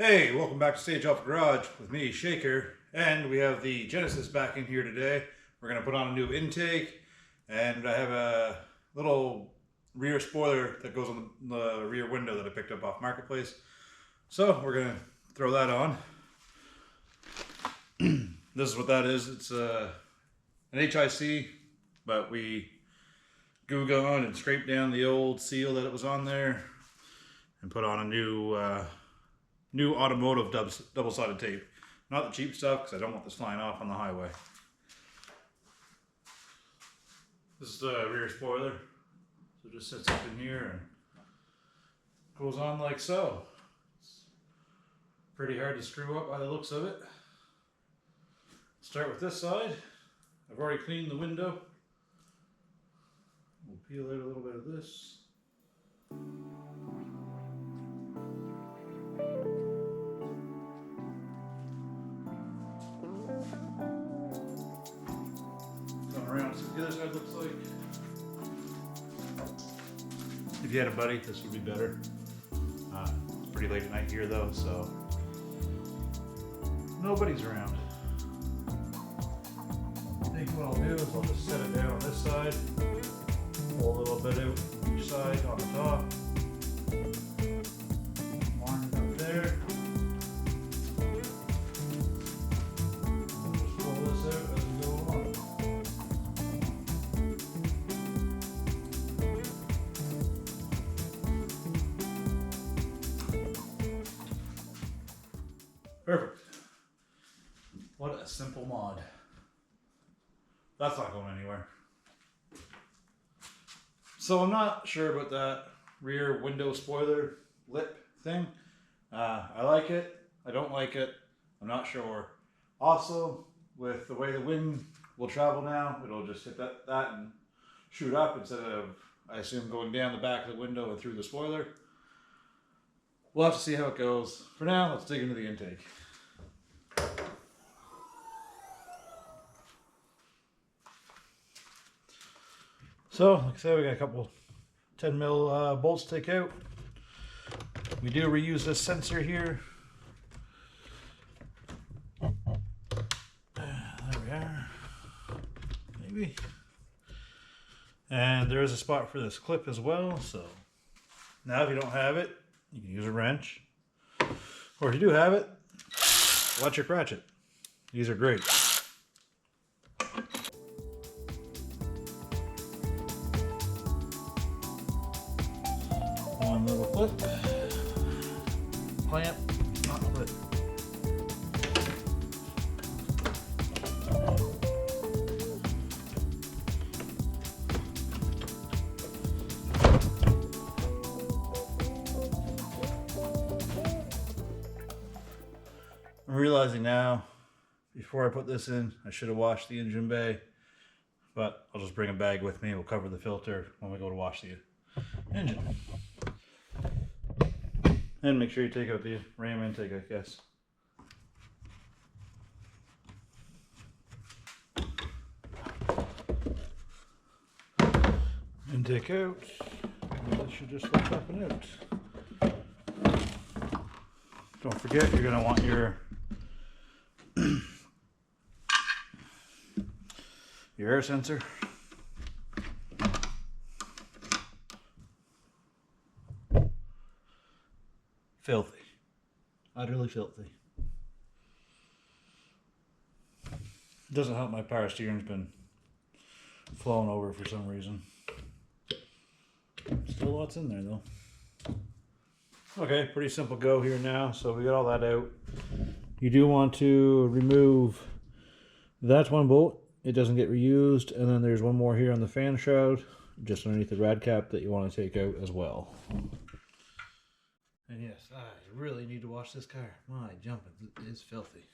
Hey, welcome back to Stage Alpha Garage with me, Shaker, and we have the Genesis back in here today. We're going to put on a new intake, and I have a little rear spoiler that goes on the rear window that I picked up off Marketplace. So we're going to throw that on. This is what that is. It's an HIC, but we goo gun and scraped down the old seal that it was on there and put on a new automotive double-sided tape. Not the cheap stuff, because I don't want this flying off on the highway. This is the rear spoiler. So it just sits up in here and goes on like so. It's pretty hard to screw up by the looks of it. Start with this side. I've already cleaned the window. We'll peel out a little bit of this. Around, see what the other side looks like. If you had a buddy, this would be better. It's pretty late at night here though, so nobody's around. I think what I'll do is I'll just set it down on this side, pull a little bit out each side on the top, line it up there. Just pull this out as we go along. Perfect. What a simple mod. That's not going anywhere. So I'm not sure about that rear window spoiler lip thing. I like it. I don't like it. I'm not sure. Also, with the way the wind will travel now, it'll just hit that and shoot up instead of, I assume, going down the back of the window and through the spoiler. We'll have to see how it goes. For now, let's dig into the intake. So, like I said, we got a couple 10 mil bolts to take out. We do reuse this sensor here. There we are. Maybe. And there is a spot for this clip as well. So now if you don't have it, you can use a wrench. Or if you do have it, electric ratchet. These are great. One little clip, clamp, not clip. I'm realizing now, before I put this in, I should have washed the engine bay, but I'll just bring a bag with me. We'll cover the filter when we go to wash the engine. And make sure you take out the ram intake, I guess. Intake out. This should just look up and out. Don't forget, you're going to want your air sensor. Filthy. Utterly filthy. Doesn't help my power steering's been flowing over for some reason. Still lots in there though. Okay, pretty simple go here now. So we got all that out. You do want to remove that one bolt. It doesn't get reused. And then there's one more here on the fan shroud, just underneath the rad cap, that you want to take out as well. And yes, I really need to wash this car. My jumping, it is filthy.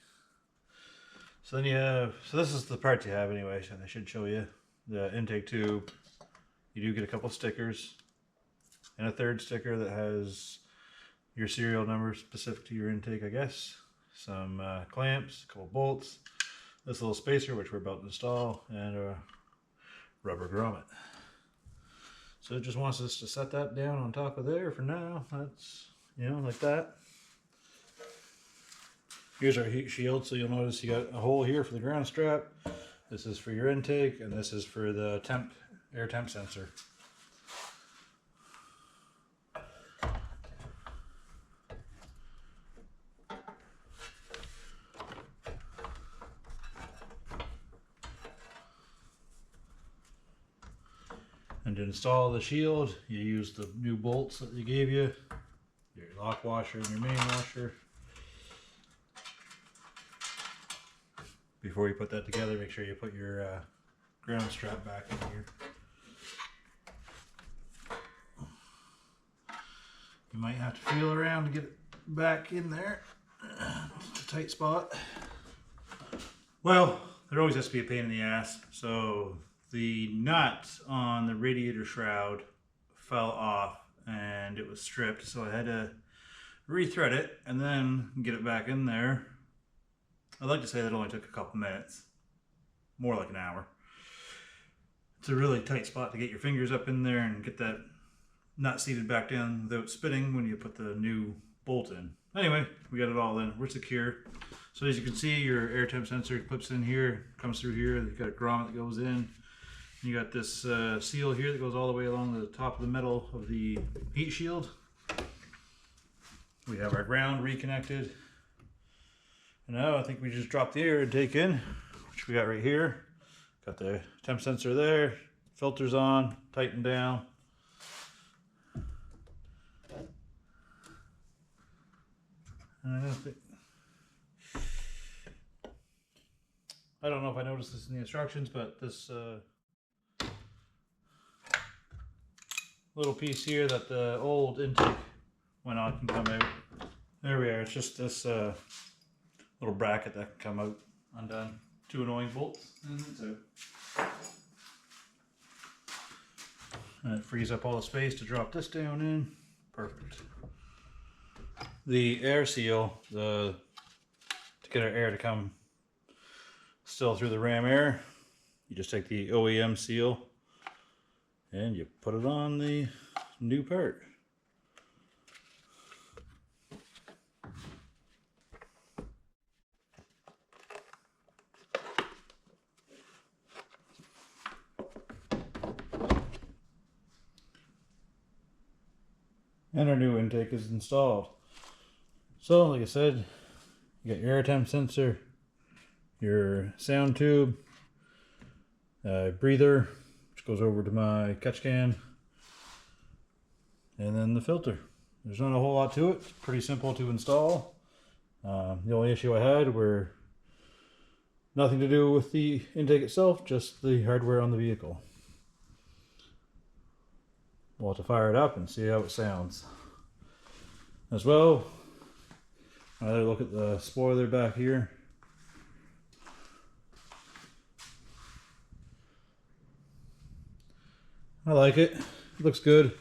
So then you have, so this is the parts you have anyway, so I should show you. The intake tube. You do get a couple stickers and a third sticker that has your serial number specific to your intake, I guess. Some clamps, a couple bolts, this little spacer which we're about to install, and a rubber grommet. So it just wants us to set that down on top of there for now. That's, you know, like that. Here's our heat shield, so you'll notice you got a hole here for the ground strap. This is for your intake, and this is for the air temp sensor. And to install the shield, you use the new bolts that they gave you, your lock washer and your main washer. Before you put that together, make sure you put your ground strap back in here. You might have to feel around to get it back in there. It's a tight spot. Well, there always has to be a pain in the ass. So the nut on the radiator shroud fell off and it was stripped. So I had to rethread it and then get it back in there. I'd like to say that only took a couple minutes, more like an hour. It's a really tight spot to get your fingers up in there and get that nut seated back down without spinning when you put the new bolt in. Anyway, we got it all in. We're secure. So as you can see, your air temp sensor clips in here, comes through here. You've got a grommet that goes in. You got this seal here that goes all the way along the top of the metal of the heat shield. We have our ground reconnected. And now I think we just drop the air intake in, which we got right here. Got the temp sensor there, filters on, tightened down. And I don't know if I noticed this in the instructions, but this little piece here that the old intake went on can come out. There we are. It's just this little bracket that can come out undone. Two annoying bolts, and it's out. And it frees up all the space to drop this down in. Perfect. The air seal, to get our air to come still through the ram air, you just take the OEM seal and you put it on the new part. And our new intake is installed. So, like I said, you got your air temp sensor, your sound tube, breather, which goes over to my catch can, and then the filter. There's not a whole lot to it. It's pretty simple to install. The only issue I had were nothing to do with the intake itself, just the hardware on the vehicle. We'll have to fire it up and see how it sounds. As well, another look at the spoiler back here. I like it. It looks good.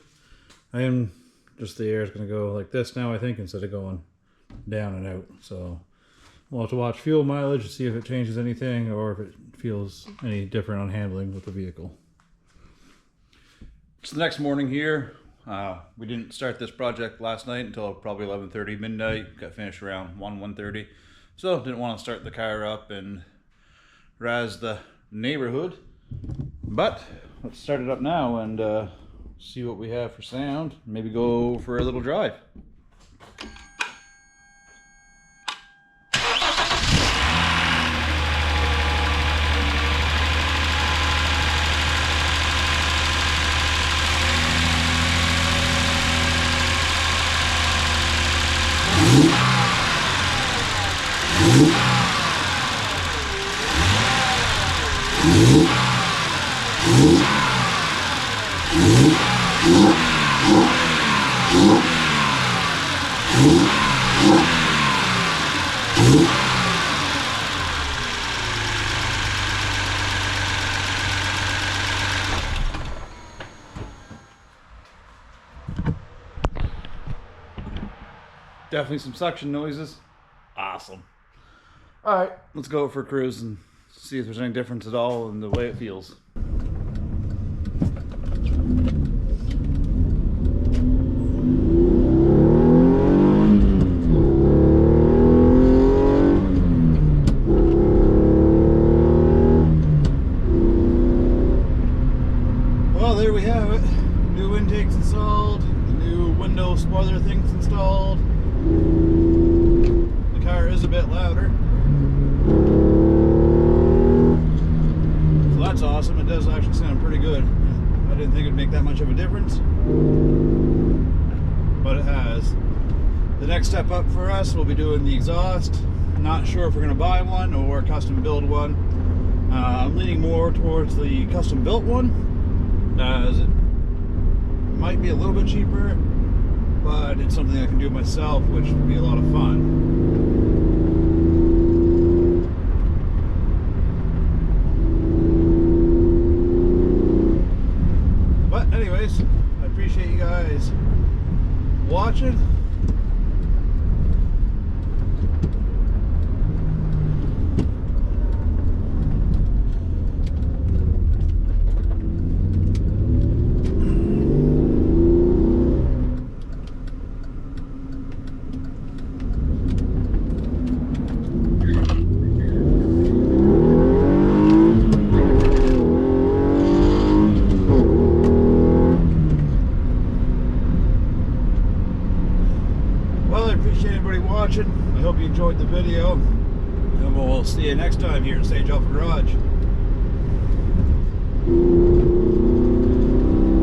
Just the air is going to go like this now, I think, instead of going down and out. So we'll have to watch fuel mileage to see if it changes anything or if it feels any different on handling with the vehicle. It's the next morning here. We didn't start this project last night until probably 11:30 midnight. Got finished around 1:30. So didn't want to start the car up and razz the neighborhood. But let's start it up now and see what we have for sound. Maybe go for a little drive. Definitely some suction noises. Awesome. All right, let's go for a cruise and see if there's any difference at all in the way it feels. didn't think it would make that much of a difference, but it has. The next step up for us will be doing the exhaust. Not sure if we're going to buy one or custom build one. I'm leaning more towards the custom built one, as it might be a little bit cheaper, but it's something I can do myself, which would be a lot of fun. But anyways, I appreciate you guys watching. Watching. I hope you enjoyed the video, and we'll see you next time here in Sage Alpha Garage.